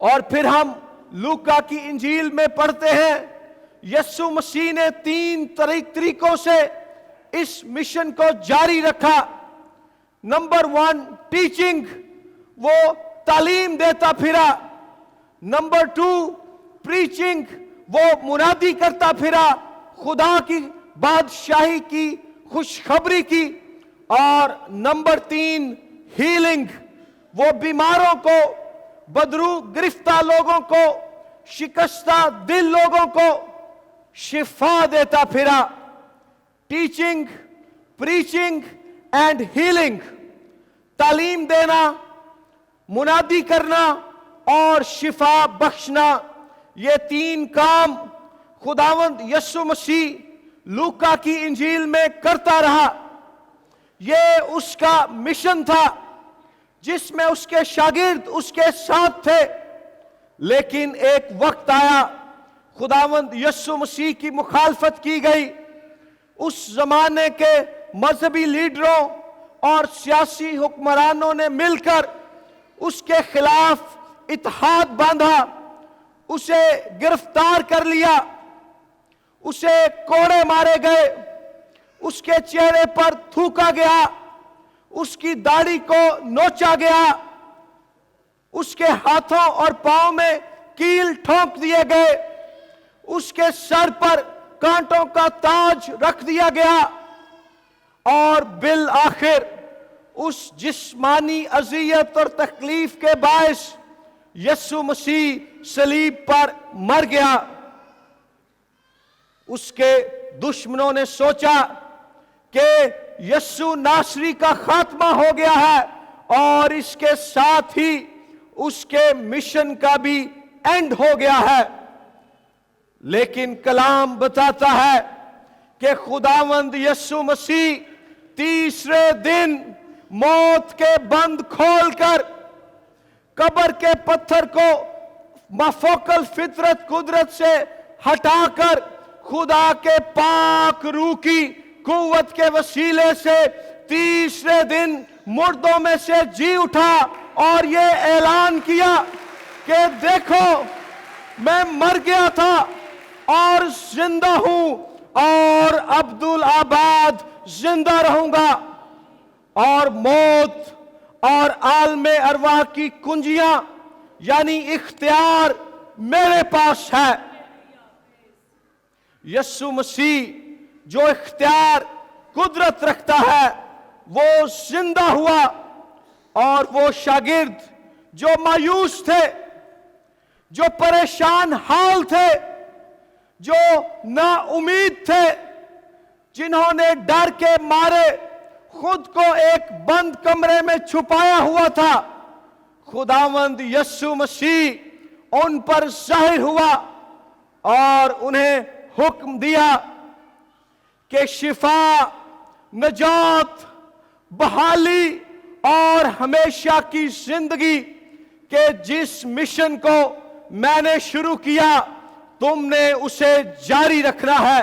اور پھر ہم لوکا کی انجیل میں پڑھتے ہیں یسوع مسیح نے 3 طریقوں سے اس مشن کو جاری رکھا۔ نمبر 1 ٹیچنگ، وہ تعلیم دیتا پھرا۔ نمبر 2 پریچنگ، وہ منادی کرتا پھرا خدا کی بادشاہی کی خوشخبری کی۔ اور نمبر 3 ہیلنگ، وہ بیماروں کو، بدرو گرفتہ لوگوں کو، شکستہ دل لوگوں کو شفا دیتا پھرا۔ ٹیچنگ، پریچنگ اینڈ ہیلنگ، تعلیم دینا، منادی کرنا اور شفا بخشنا، یہ 3 کام خداوند یسوع مسیح لوکا کی انجیل میں کرتا رہا۔ یہ اس کا مشن تھا جس میں اس کے شاگرد اس کے ساتھ تھے۔ لیکن ایک وقت آیا، خداوند یسوع مسیح کی مخالفت کی گئی۔ اس زمانے کے مذہبی لیڈروں اور سیاسی حکمرانوں نے مل کر اس کے خلاف اتحاد باندھا، اسے گرفتار کر لیا، اسے کوڑے مارے گئے، اس کے چہرے پر تھوکا گیا، اس کی داڑھی کو نوچا گیا، اس کے ہاتھوں اور پاؤں میں کیل ٹھونک دیے گئے، اس کے سر پر کانٹوں کا تاج رکھ دیا گیا، اور بالآخر اس جسمانی اذیت اور تکلیف کے باعث یسوع مسیح صلیب پر مر گیا۔ اس کے دشمنوں نے سوچا کہ یسوع ناصری کا خاتمہ ہو گیا ہے اور اس کے ساتھ ہی اس کے مشن کا بھی اینڈ ہو گیا ہے۔ لیکن کلام بتاتا ہے کہ خداوند یسوع مسیح تیسرے دن موت کے بند کھول کر قبر کے پتھر کو مافوق الفطرت قدرت سے ہٹا کر خدا کے پاک روح کی قوت کے وسیلے سے تیسرے دن مردوں میں سے جی اٹھا اور یہ اعلان کیا کہ دیکھو میں مر گیا تھا اور زندہ ہوں اور عبدالآباد زندہ رہوں گا، اور موت اور عالم ارواح کی کنجیاں یعنی اختیار میرے پاس ہے۔ یسوع مسیح جو اختیار قدرت رکھتا ہے وہ زندہ ہوا، اور وہ شاگرد جو مایوس تھے، جو پریشان حال تھے، جو نا امید تھے، جنہوں نے ڈر کے مارے خود کو ایک بند کمرے میں چھپایا ہوا تھا، خداوند یسوع مسیح ان پر ظاہر ہوا اور انہیں حکم دیا کہ شفا، نجات، بحالی اور ہمیشہ کی زندگی کے جس مشن کو میں نے شروع کیا تم نے اسے جاری رکھنا ہے۔